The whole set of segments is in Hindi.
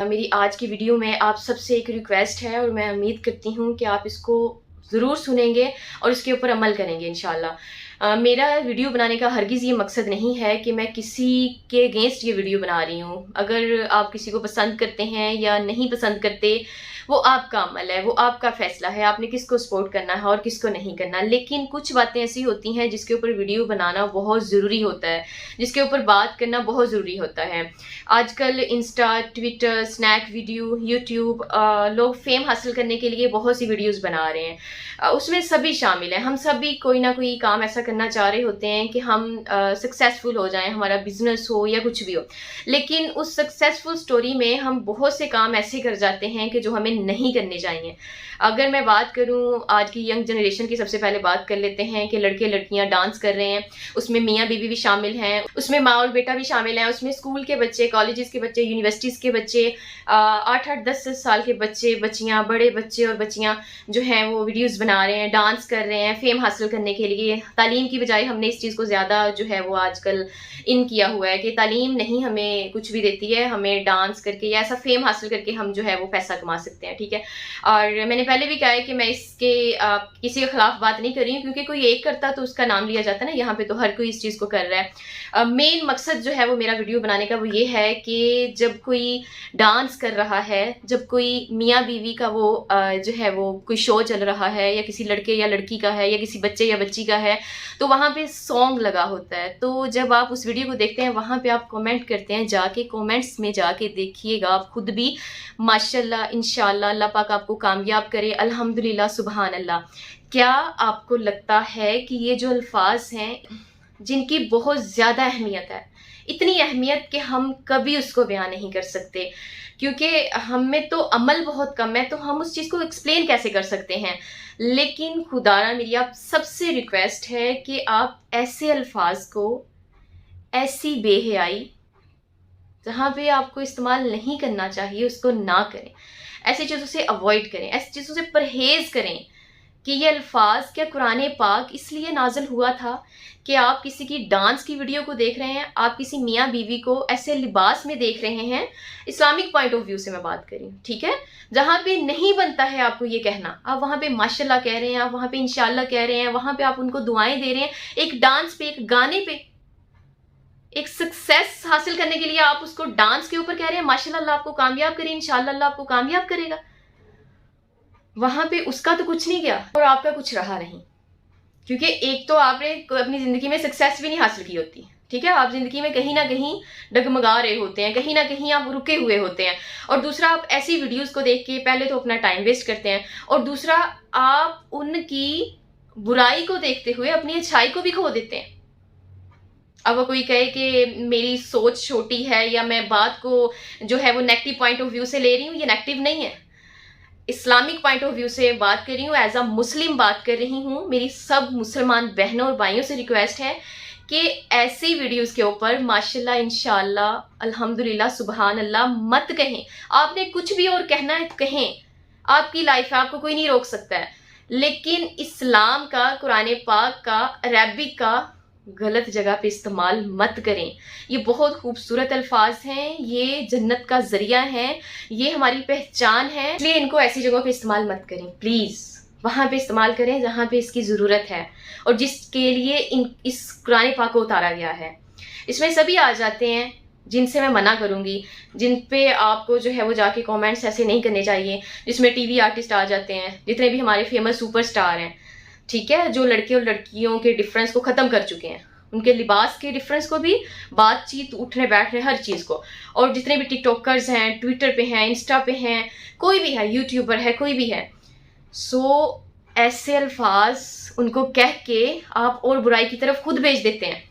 मेरी आज की वीडियो में आप सबसे एक रिक्वेस्ट है और मैं उम्मीद करती हूँ कि आप इसको ज़रूर सुनेंगे और इसके ऊपर अमल करेंगे इंशाल्लाह। मेरा वीडियो बनाने का हरगिज़ ये मकसद नहीं है कि मैं किसी के अगेंस्ट ये वीडियो बना रही हूँ। अगर आप किसी को पसंद करते हैं या नहीं पसंद करते, वो आपका अमल है, वो आपका फैसला है, आपने किसको सपोर्ट करना है और किसको नहीं करना। लेकिन कुछ बातें ऐसी होती हैं जिसके ऊपर वीडियो बनाना बहुत ज़रूरी होता है, जिसके ऊपर बात करना बहुत ज़रूरी होता है। आजकल Insta, Twitter, Snack Video, YouTube, लोग फेम हासिल करने के लिए बहुत सी वीडियोस बना रहे हैं। उसमें सभी शामिल हैं। हम सभी कोई ना कोई काम ऐसा करना चाह रहे होते हैं कि हम सक्सेसफुल हो जाएं, हमारा बिजनेस हो या कुछ भी हो। लेकिन उस सक्सेसफुल स्टोरी में हम बहुत से काम ऐसे कर जाते हैं कि जो हमें नहीं करने चाहिए। अगर मैं बात करूं आज की यंग जनरेशन की, सबसे पहले बात कर लेते हैं कि लड़के लड़कियां डांस कर रहे हैं, उसमें मियाँ बीवी भी शामिल हैं, उसमें माँ और बेटा भी शामिल हैं, उसमें स्कूल के बच्चे, कॉलेजेस के बच्चे, यूनिवर्सिटीज के बच्चे, 8-8, 10-10 साल के बच्चे, बच्चियां, बड़े बच्चे और बच्चियां जो हैं वो वीडियोस बना रहे हैं, डांस कर रहे हैं फेम हासिल करने के लिए। तालीम की बजाय हमने इस चीज़ को ज़्यादा जो है वो आजकल इन किया हुआ है कि तालीम नहीं हमें कुछ भी देती है, हमें डांस करके या ऐसा फेम हासिल करके हम जो है वो पैसा कमा सकते हैं। ठीक है, और मैंने पहले भी कहा है कि मैं इसके किसी के खिलाफ बात नहीं कर रही हूँ, क्योंकि कोई एक करता तो उसका नाम लिया जाता है ना। यहाँ पे तो हर कोई इस चीज़ को कर रहा है। मेन मकसद जो है वो मेरा वीडियो बनाने का वो ये है कि जब कोई डांस कर रहा है, जब कोई मियाँ बीवी का वो जो है वो कोई शो चल रहा है, या किसी लड़के या लड़की का है, या किसी बच्चे या बच्ची का है, तो वहाँ पे सॉन्ग लगा होता है। तो जब आप उस वीडियो को देखते हैं, वहाँ पे आप कमेंट करते हैं, जाके कमेंट्स में जाके देखिएगा आप खुद भी। माशाल्लाह, इंशाल्लाह, अल्लाह पाक आपको कामयाब करे। अल्हम्दुलिल्लाह, सुभान अल्लाह। क्या आपको लगता है कि ये जो अल्फाज हैं जिनकी बहुत ज़्यादा अहमियत है, इतनी अहमियत कि हम कभी उसको बयान नहीं कर सकते, क्योंकि हम में तो अमल बहुत कम है, तो हम उस चीज़ को एक्सप्लेन कैसे कर सकते हैं। लेकिन खुदारा मेरी आप सबसे रिक्वेस्ट है कि आप ऐसे अल्फाज को, ऐसी बेहयाई जहाँ पे आपको इस्तेमाल नहीं करना चाहिए उसको ना करें। ऐसी चीज़ों से अवॉइड करें, ऐसी चीज़ों से परहेज़ करें। कि ये अल्फाज क्या कुरान पाक इसलिए नाज़िल हुआ था कि आप किसी की डांस की वीडियो को देख रहे हैं, आप किसी मियाँ बीवी को ऐसे लिबास में देख रहे हैं। इस्लामिक पॉइंट ऑफ व्यू से मैं बात करी, ठीक है, जहाँ पे नहीं बनता है आपको ये कहना, आप वहाँ पे माशाल्लाह कह रहे हैं, आप वहाँ पे इंशाल्लाह कह रहे हैं, वहाँ पे आप उनको दुआएं दे रहे हैं। एक डांस पे, एक गाने पे, एक सक्सेस हासिल करने के लिए आप उसको डांस के ऊपर कह रहे हैं माशाल्लाह अल्लाह आपको कामयाब करे, इंशाल्लाह अल्लाह आपको कामयाब करेगा। वहां पे उसका तो कुछ नहीं गया और आपका कुछ रहा नहीं, क्योंकि एक तो आपने अपनी जिंदगी में सक्सेस भी नहीं हासिल की होती, ठीक है, आप जिंदगी में कहीं ना कहीं डगमगा रहे होते हैं, कहीं ना कहीं आप रुके हुए होते हैं। और दूसरा, आप ऐसी वीडियोस को देख के पहले तो अपना टाइम वेस्ट करते हैं, और दूसरा आप उनकी बुराई को देखते हुए अपनी अच्छाई को भी खो देते हैं। अब वो कोई कहे कि मेरी सोच छोटी है या मैं बात को जो है वो नेगेटिव पॉइंट ऑफ व्यू से ले रही हूँ, ये नेगेटिव नहीं है, इस्लामिक पॉइंट ऑफ व्यू से बात कर रही हूँ, एज अ मुस्लिम बात कर रही हूँ। मेरी सब मुसलमान बहनों और भाइयों से रिक्वेस्ट है कि ऐसी वीडियोस के ऊपर माशाल्लाह, इंशाल्लाह, अल्हम्दुलिल्लाह, सुभान अल्लाह मत कहें। आपने कुछ भी और कहना है कहें, आपकी लाइफ है, आपको कोई नहीं रोक सकता है। लेकिन इस्लाम का, कुरान पाक का, अरबिक का गलत जगह पे इस्तेमाल मत करें। ये बहुत खूबसूरत अल्फाज हैं, ये जन्नत का जरिया है, ये हमारी पहचान है, इसलिए इनको ऐसी जगहों पे इस्तेमाल मत करें प्लीज़। वहाँ पे इस्तेमाल करें जहाँ पे इसकी ज़रूरत है और जिसके लिए इस कुरान पाक को उतारा गया है। इसमें सभी आ जाते हैं जिनसे मैं मना करूँगी, जिन पे आपको जो है वो जाके कमेंट्स ऐसे नहीं करने चाहिए, जिसमें टीवी आर्टिस्ट आ जाते हैं, जितने भी हमारे फेमस सुपरस्टार हैं, ठीक है, जो लड़के और लड़कियों के डिफरेंस को ख़त्म कर चुके हैं, उनके लिबास के डिफरेंस को भी, बातचीत, उठने बैठने, हर चीज़ को। और जितने भी टिकटॉकर्स हैं, ट्विटर पे हैं, इंस्टा पे हैं, कोई भी है, यूट्यूबर है, कोई भी है, सो ऐसे अल्फाज उनको कह के आप और बुराई की तरफ खुद भेज देते हैं।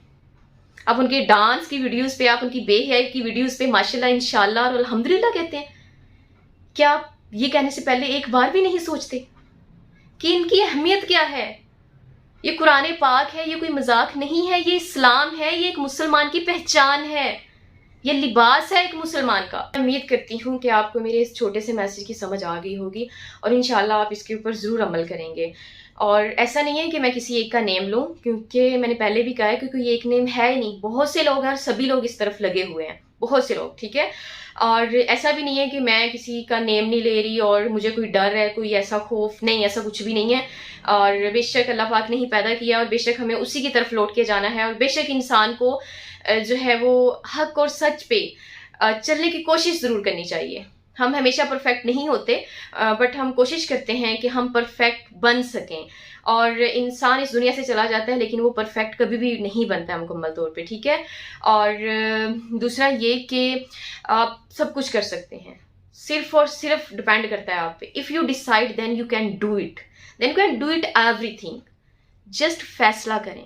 आप उनके डांस की वीडियोस पे, आप उनकी बेहयाई की वीडियोस पे माशाल्लाह, इंशाल्लाह और अल्हम्दुलिल्लाह कहते हैं। क्या आप ये कहने से पहले एक बार भी नहीं सोचते कि इनकी अहमियत क्या है? ये कुरान पाक है, ये कोई मजाक नहीं है, ये इस्लाम है, ये एक मुसलमान की पहचान है, ये लिबास है एक मुसलमान का। उम्मीद करती हूँ कि आपको मेरे इस छोटे से मैसेज की समझ आ गई होगी और इंशाल्लाह आप इसके ऊपर ज़रूर अमल करेंगे। और ऐसा नहीं है कि मैं किसी एक का नेम लूँ, क्योंकि मैंने पहले भी कहा है कि कोई एक नेम है ही नहीं, बहुत से लोग हैं और सभी लोग इस तरफ लगे हुए हैं। बहुत से लोग, ठीक है। और ऐसा भी नहीं है कि मैं किसी का नेम नहीं ले रही और मुझे कोई डर है, कोई ऐसा खौफ नहीं, ऐसा कुछ भी नहीं है। और बेशक अल्लाह पाक ने ही पैदा किया और बेशक हमें उसी की तरफ लौट के जाना है, और बेशक इंसान को जो है वो हक और सच पे चलने की कोशिश ज़रूर करनी चाहिए। हम हमेशा परफेक्ट नहीं होते, बट हम कोशिश करते हैं कि हम परफेक्ट बन सकें। और इंसान इस दुनिया से चला जाता है लेकिन वो परफेक्ट कभी भी नहीं बनता है मुकम्मल तौर पे, ठीक है। और दूसरा ये कि आप सब कुछ कर सकते हैं, सिर्फ और सिर्फ डिपेंड करता है आप पे। If you decide then you can do it, then you can do it everything. Just फैसला करें,